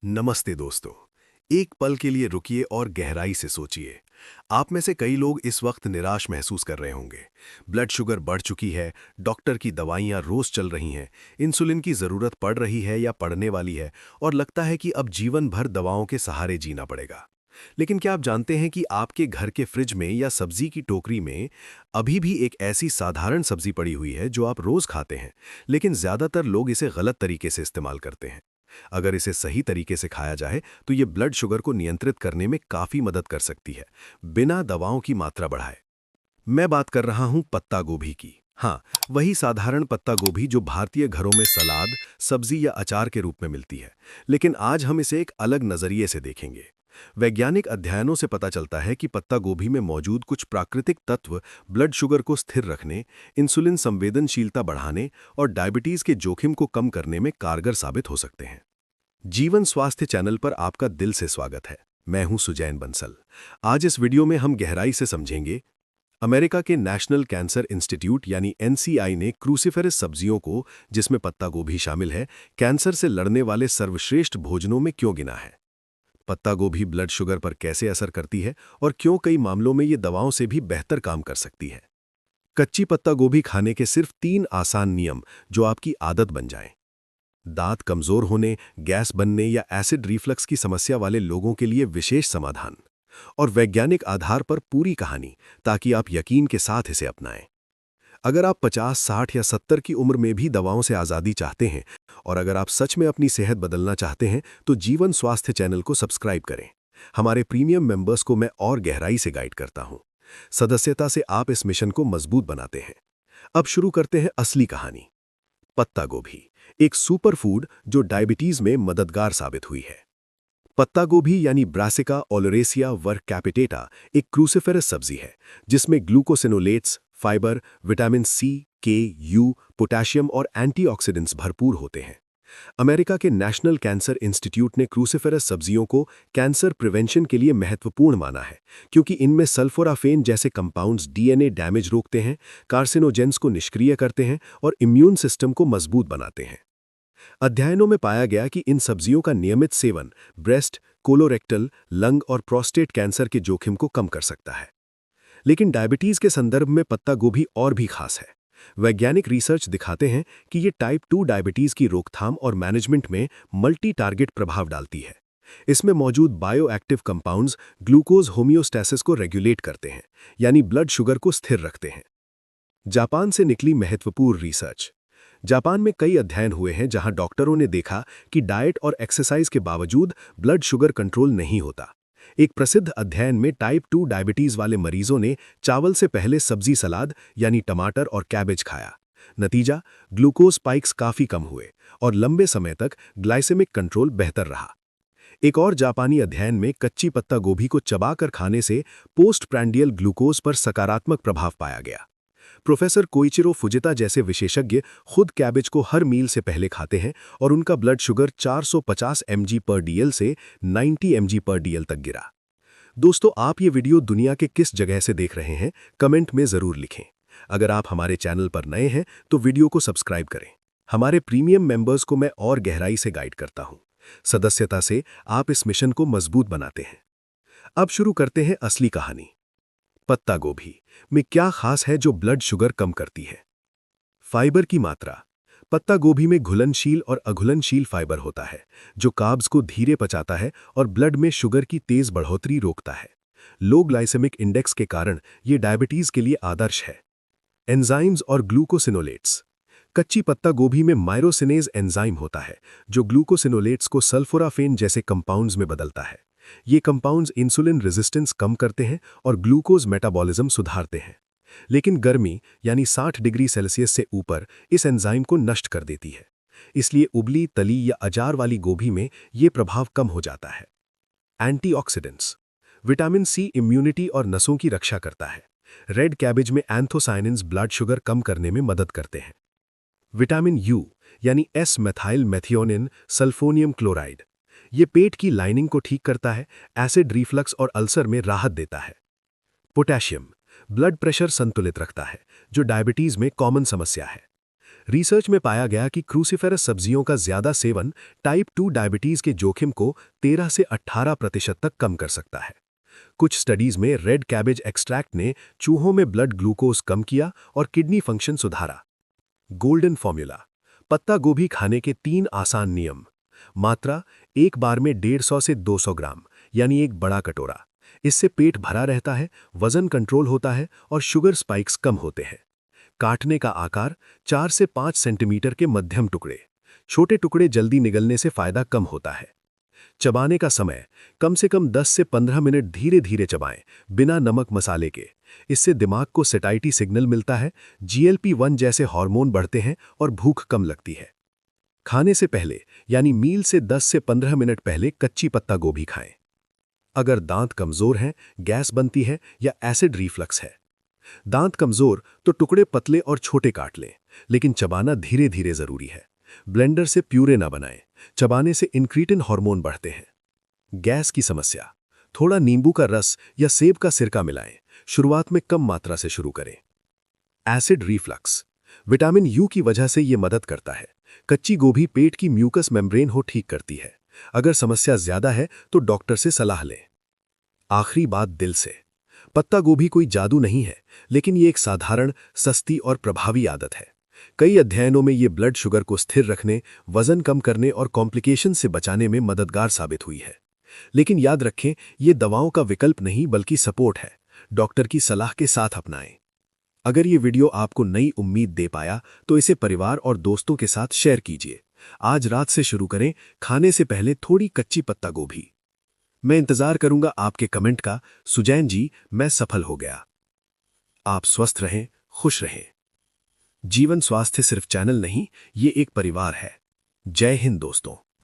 नमस्ते दोस्तों। एक पल के लिए रुकिए और गहराई से सोचिए। आप में से कई लोग इस वक्त निराश महसूस कर रहे होंगे। ब्लड शुगर बढ़ चुकी है, डॉक्टर की दवाइयाँ रोज चल रही हैं, इंसुलिन की ज़रूरत पड़ रही है या पड़ने वाली है और लगता है कि अब जीवन भर दवाओं के सहारे जीना पड़ेगा। लेकिन क्या आप जानते हैं कि आपके घर के फ्रिज में या सब्जी की टोकरी में अभी भी एक ऐसी साधारण सब्जी पड़ी हुई है जो आप रोज खाते हैं, लेकिन ज़्यादातर लोग इसे गलत तरीके से इस्तेमाल करते हैं। अगर इसे सही तरीके से खाया जाए तो ये ब्लड शुगर को नियंत्रित करने में काफी मदद कर सकती है, बिना दवाओं की मात्रा बढ़ाए। मैं बात कर रहा हूं पत्ता गोभी की। हाँ, वही साधारण पत्ता गोभी जो भारतीय घरों में सलाद, सब्जी या अचार के रूप में मिलती है। लेकिन आज हम इसे एक अलग नजरिए से देखेंगे। वैज्ञानिक अध्ययनों से पता चलता है कि पत्ता गोभी में मौजूद कुछ प्राकृतिक तत्व ब्लड शुगर को स्थिर रखने, इंसुलिन संवेदनशीलता बढ़ाने और डायबिटीज के जोखिम को कम करने में कारगर साबित हो सकते हैं। जीवन स्वास्थ्य चैनल पर आपका दिल से स्वागत है। मैं हूं सुजैन बंसल। आज इस वीडियो में हम गहराई से समझेंगे अमेरिका के नेशनल कैंसर इंस्टीट्यूट यानी एनसीआई ने क्रूसीफेरस सब्जियों को, जिसमें पत्ता गोभी शामिल है, कैंसर से लड़ने वाले सर्वश्रेष्ठ भोजनों में क्यों गिना है। पत्ता गोभी ब्लड शुगर पर कैसे असर करती है और क्यों कई मामलों में ये दवाओं से भी बेहतर काम कर सकती है। कच्ची पत्ता गोभी खाने के सिर्फ 3 आसान नियम जो आपकी आदत बन जाएं। दांत कमजोर होने, गैस बनने या एसिड रिफ्लक्स की समस्या वाले लोगों के लिए विशेष समाधान और वैज्ञानिक आधार पर पूरी कहानी, ताकि आप यकीन के साथ इसे अपनाएं। अगर आप 50, 60 या 70 की उम्र में भी दवाओं से आज़ादी चाहते हैं और अगर आप सच में अपनी सेहत बदलना चाहते हैं तो जीवन स्वास्थ्य चैनल को सब्सक्राइब करें। हमारे प्रीमियम मेंबर्स को मैं और गहराई से गाइड करता हूं। सदस्यता से आप इस मिशन को मजबूत बनाते हैं। अब शुरू करते हैं असली कहानी। पत्ता गोभी, एक सुपरफूड जो डायबिटीज में मददगार साबित हुई है। पत्ता गोभी यानी ब्रासिका ओलेरेसिया वर्ग कैपिटेटा एक क्रूसिफेरस सब्जी है जिसमें ग्लूकोसिनोलेट्स, फाइबर, विटामिन सी, के, यू, पोटेशियम और एंटीऑक्सीडेंट्स भरपूर होते हैं। अमेरिका के नेशनल कैंसर इंस्टीट्यूट ने क्रूसिफेरस सब्जियों को कैंसर प्रिवेंशन के लिए महत्वपूर्ण माना है, क्योंकि इनमें सल्फोराफेन जैसे कंपाउंड्स डीएनए डैमेज रोकते हैं, कार्सिनोजेंस को निष्क्रिय करते हैं और इम्यून सिस्टम को मजबूत बनाते हैं। अध्ययनों में पाया गया कि इन सब्जियों का नियमित सेवन ब्रेस्ट, कोलोरेक्टल, लंग और प्रोस्टेट कैंसर के जोखिम को कम कर सकता है। लेकिन डायबिटीज के संदर्भ में पत्ता गोभी और भी खास है। वैज्ञानिक रिसर्च दिखाते हैं कि ये टाइप 2 डायबिटीज की रोकथाम और मैनेजमेंट में मल्टी टारगेट प्रभाव डालती है। इसमें मौजूद बायोएक्टिव कंपाउंड्स ग्लूकोज होमियोस्टेसिस को रेगुलेट करते हैं, यानी ब्लड शुगर को स्थिर रखते हैं। जापान से निकली महत्वपूर्ण रिसर्च। जापान में कई अध्ययन हुए हैं जहां डॉक्टरों ने देखा कि डाइट और एक्सरसाइज के बावजूद ब्लड शुगर कंट्रोल नहीं होता। एक प्रसिद्ध अध्ययन में टाइप 2 डायबिटीज वाले मरीजों ने चावल से पहले सब्जी सलाद यानी टमाटर और कैबेज खाया। नतीजा, ग्लूकोज स्पाइक्स काफी कम हुए और लंबे समय तक ग्लाइसेमिक कंट्रोल बेहतर रहा। एक और जापानी अध्ययन में कच्ची पत्ता गोभी को चबाकर खाने से पोस्ट प्रैंडियल ग्लूकोज पर सकारात्मक प्रभाव पाया गया। प्रोफेसर कोइचिरो फुजिता जैसे विशेषज्ञ खुद कैबेज को हर मील से पहले खाते हैं और उनका ब्लड शुगर 450 mg पर डीएल से 90 mg पर डीएल तक गिरा। दोस्तों, आप ये वीडियो दुनिया के किस जगह से देख रहे हैं, कमेंट में जरूर लिखें। अगर आप हमारे चैनल पर नए हैं तो वीडियो को सब्सक्राइब करें। हमारे प्रीमियम मेंबर्स को मैं और गहराई से गाइड करता हूं। सदस्यता से आप इस मिशन को मजबूत बनाते हैं। अब शुरू करते हैं असली कहानी। पत्ता गोभी में क्या खास है जो ब्लड शुगर कम करती है। फाइबर की मात्रा। पत्ता गोभी में घुलनशील और अघुलनशील फाइबर होता है जो कार्ब्स को धीरे पचाता है और ब्लड में शुगर की तेज बढ़ोतरी रोकता है। लो ग्लाइसेमिक इंडेक्स के कारण ये डायबिटीज के लिए आदर्श है। एंजाइम्स और ग्लूकोसिनोलेट्स। कच्ची पत्ता गोभी में मायरोसिनेज एंजाइम होता है जो ग्लूकोसिनोलेट्स को सल्फोराफेन जैसे कंपाउंड्स में बदलता है। ये कंपाउंड्स इंसुलिन रेजिस्टेंस कम करते हैं और ग्लूकोज मेटाबॉलिज्म सुधारते हैं। लेकिन गर्मी यानी 60 डिग्री सेल्सियस से ऊपर इस एंजाइम को नष्ट कर देती है। इसलिए उबली, तली या अचार वाली गोभी में ये प्रभाव कम हो जाता है। एंटीऑक्सीडेंट्स। विटामिन सी इम्यूनिटी और नसों की रक्षा करता है। रेड कैबेज में एंथोसायनिन्स ब्लड शुगर कम करने में मदद करते हैं। विटामिन यू यानी एस मेथाइल मेथियोनिन सल्फोनियम क्लोराइड, ये पेट की लाइनिंग को ठीक करता है, एसिड रिफ्लक्स और अल्सर में राहत देता है। पोटेशियम ब्लड प्रेशर संतुलित रखता है, जो डायबिटीज में कॉमन समस्या है। रिसर्च में पाया गया कि क्रूसीफेरस सब्जियों का ज्यादा सेवन टाइप 2 डायबिटीज के जोखिम को 13 से 18% तक कम कर सकता है। कुछ स्टडीज में रेड कैबेज एक्सट्रैक्ट ने चूहों में ब्लड ग्लूकोज कम किया और किडनी फंक्शन सुधारा। गोल्डन फॉर्मूला, पत्ता गोभी खाने के 3 आसान नियम। मात्रा, एक बार में 150 से 200 ग्राम, यानी एक बड़ा कटोरा। इससे पेट भरा रहता है, वजन कंट्रोल होता है और शुगर स्पाइक्स कम होते हैं। काटने का आकार, 4 से 5 सेंटीमीटर के मध्यम टुकड़े। छोटे टुकड़े जल्दी निगलने से फायदा कम होता है। चबाने का समय, कम से कम 10 से 15 मिनट धीरे धीरे चबाएं, बिना नमक मसाले के। इससे दिमाग को सेटाइटी सिग्नल मिलता है, GLP-1 जैसे हार्मोन बढ़ते हैं और भूख कम लगती है। खाने से पहले यानी मील से 10 से 15 मिनट पहले कच्ची पत्ता गोभी खाएं। अगर दांत कमजोर हैं, गैस बनती है या एसिड रिफ्लक्स है। दांत कमजोर तो टुकड़े पतले और छोटे काट लें, लेकिन चबाना धीरे धीरे जरूरी है। ब्लेंडर से प्यूरे ना बनाएं, चबाने से इंक्रीटिन हार्मोन बढ़ते हैं। गैस की समस्या, थोड़ा नींबू का रस या सेब का सिरका मिलाएं। शुरुआत में कम मात्रा से शुरू करें। एसिड रिफ्लक्स, विटामिन यू की वजह से यह मदद करता है। कच्ची गोभी पेट की म्यूकस मेम्ब्रेन को ठीक करती है। अगर समस्या ज्यादा है तो डॉक्टर से सलाह लें। आखिरी बात दिल से, पत्ता गोभी कोई जादू नहीं है, लेकिन ये एक साधारण, सस्ती और प्रभावी आदत है। कई अध्ययनों में ये ब्लड शुगर को स्थिर रखने, वजन कम करने और कॉम्प्लिकेशन से बचाने में मददगार साबित हुई है। लेकिन याद रखें, ये दवाओं का विकल्प नहीं बल्कि सपोर्ट है। डॉक्टर की सलाह के साथ अपनाएं। अगर ये वीडियो आपको नई उम्मीद दे पाया तो इसे परिवार और दोस्तों के साथ शेयर कीजिए। आज रात से शुरू करें, खाने से पहले थोड़ी कच्ची पत्ता गोभी। मैं इंतजार करूंगा आपके कमेंट का। सुजैन जी, मैं सफल हो गया। आप स्वस्थ रहें, खुश रहें। जीवन स्वास्थ्य सिर्फ चैनल नहीं, ये एक परिवार है। जय हिंद दोस्तों।